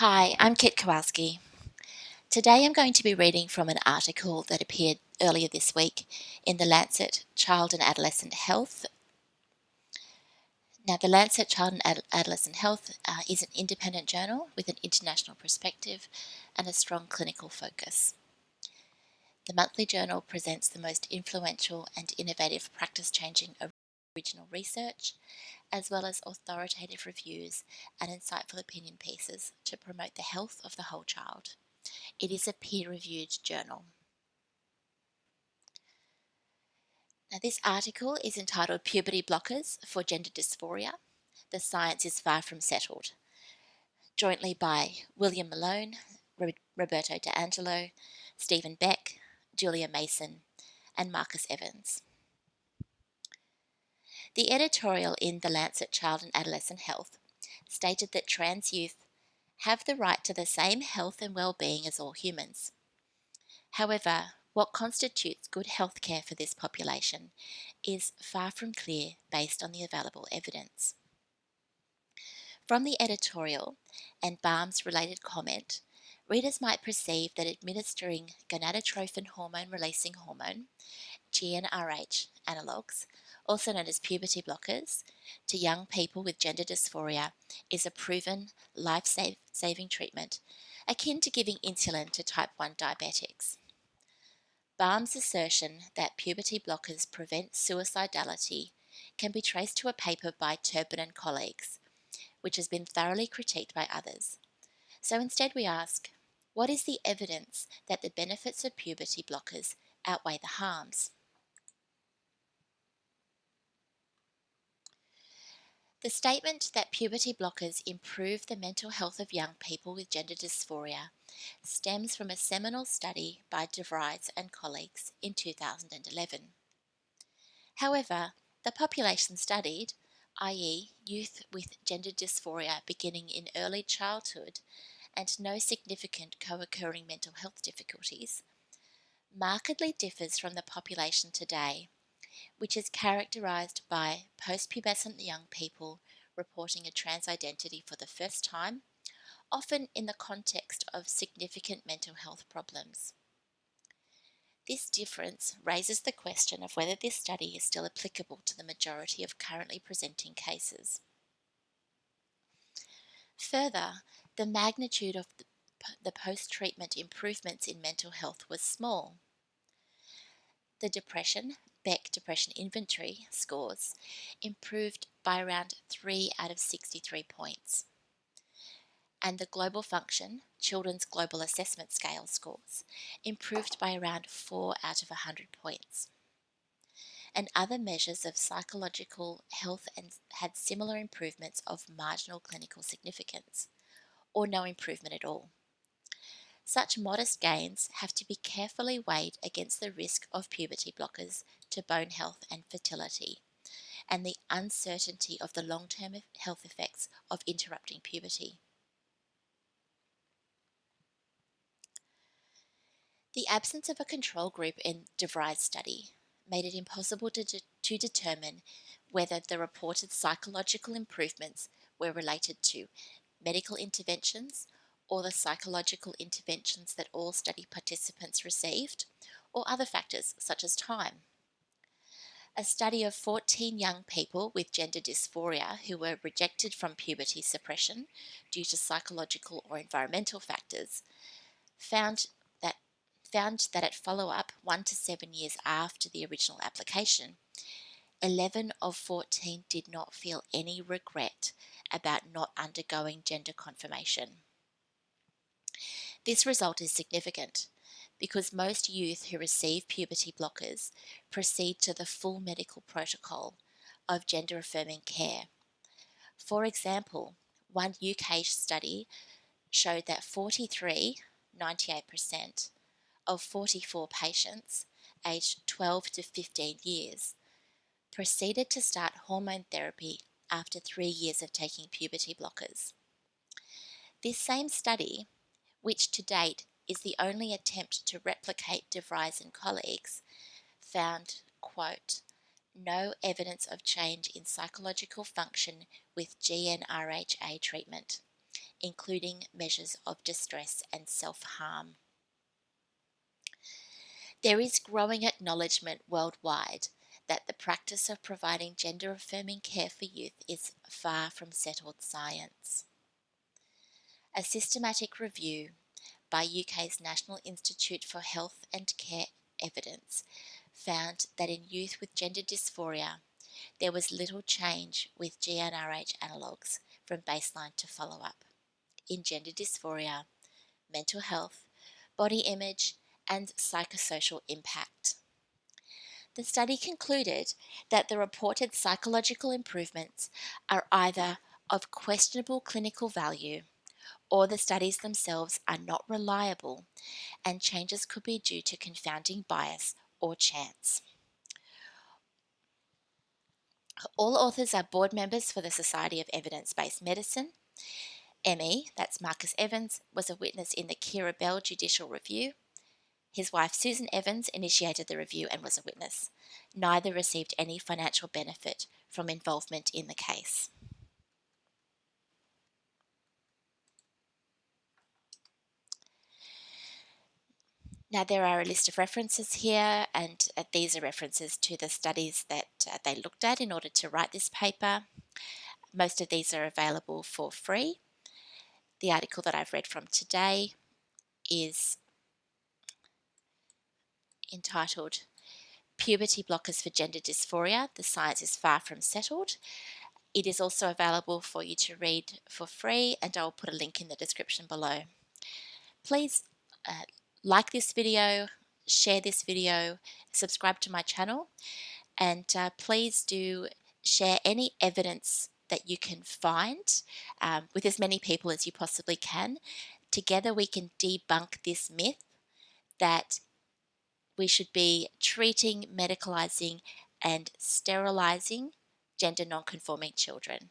Hi, I'm Kit Kowalski. Today I'm going to be reading from an article that appeared earlier this week in the Lancet Child and Adolescent Health. Now, the Lancet Child and Adolescent Health is an independent journal with an international perspective and a strong clinical focus. The monthly journal presents the most influential and innovative practice-changing original research, as well as authoritative reviews and insightful opinion pieces to promote the health of the whole child. It is a peer-reviewed journal. Now, this article is entitled Puberty Blockers for Gender Dysphoria. The Science is Far from Settled, jointly by William Malone, Roberto D'Angelo, Stephen Beck, Julia Mason, and Marcus Evans. The editorial in the Lancet Child and Adolescent Health stated that trans youth have the right to the same health and well-being as all humans. However, what constitutes good health care for this population is far from clear based on the available evidence. From the editorial and Baum's related comment, readers might perceive that administering gonadotrophin hormone-releasing hormone, GnRH analogues, also known as puberty blockers, to young people with gender dysphoria is a proven life-saving treatment, akin to giving insulin to type 1 diabetics. Baum's assertion that puberty blockers prevent suicidality can be traced to a paper by Turpin and colleagues, which has been thoroughly critiqued by others. So instead we ask, what is the evidence that the benefits of puberty blockers outweigh the harms? The statement that puberty blockers improve the mental health of young people with gender dysphoria stems from a seminal study by De Vries and colleagues in 2011. However, the population studied, i.e. youth with gender dysphoria beginning in early childhood and no significant co-occurring mental health difficulties, markedly differs from the population today, which is characterized by post-pubescent young people reporting a trans identity for the first time, often in the context of significant mental health problems. This difference raises the question of whether this study is still applicable to the majority of currently presenting cases. Further, the magnitude of the post-treatment improvements in mental health was small. The Beck Depression Inventory scores improved by around 3 out of 63 points. And the Global Function, Children's Global Assessment Scale scores improved by around 4 out of 100 points. And other measures of psychological health had similar improvements of marginal clinical significance, or no improvement at all. Such modest gains have to be carefully weighed against the risk of puberty blockers to bone health and fertility, and the uncertainty of the long-term health effects of interrupting puberty. The absence of a control group in De Vries' study made it impossible to determine whether the reported psychological improvements were related to medical interventions or the psychological interventions that all study participants received, or other factors such as time. A study of 14 young people with gender dysphoria who were rejected from puberty suppression due to psychological or environmental factors found that at follow-up 1 to 7 years after the original application, 11 of 14 did not feel any regret about not undergoing gender confirmation. This result is significant because most youth who receive puberty blockers proceed to the full medical protocol of gender-affirming care. For example, one UK study showed that 98% of 44 patients aged 12 to 15 years proceeded to start hormone therapy after 3 years of taking puberty blockers. This same study, which to date is the only attempt to replicate De Vries and colleagues, found, quote, no evidence of change in psychological function with GnRHA treatment, including measures of distress and self-harm. There is growing acknowledgement worldwide that the practice of providing gender-affirming care for youth is far from settled science. A systematic review by UK's National Institute for Health and Care Evidence found that in youth with gender dysphoria, there was little change with GnRH analogues from baseline to follow-up in gender dysphoria, mental health, body image, and psychosocial impact. The study concluded that the reported psychological improvements are either of questionable clinical value or the studies themselves are not reliable and changes could be due to confounding bias or chance. All authors are board members for the Society of Evidence-Based Medicine. ME, that's Marcus Evans, was a witness in the Kira Bell Judicial Review. His wife Susan Evans initiated the review and was a witness. Neither received any financial benefit from involvement in the case. Now there are a list of references here, and these are references to the studies that they looked at in order to write this paper. Most of these are available for free. The article that I've read from today is entitled Puberty Blockers for Gender Dysphoria, the Science is Far from Settled. It is also available for you to read for free, and I'll put a link in the description below. Please like this video, share this video, subscribe to my channel, and please do share any evidence that you can find with as many people as you possibly can. Together we can debunk this myth that we should be treating, medicalizing, and sterilizing gender non-conforming children.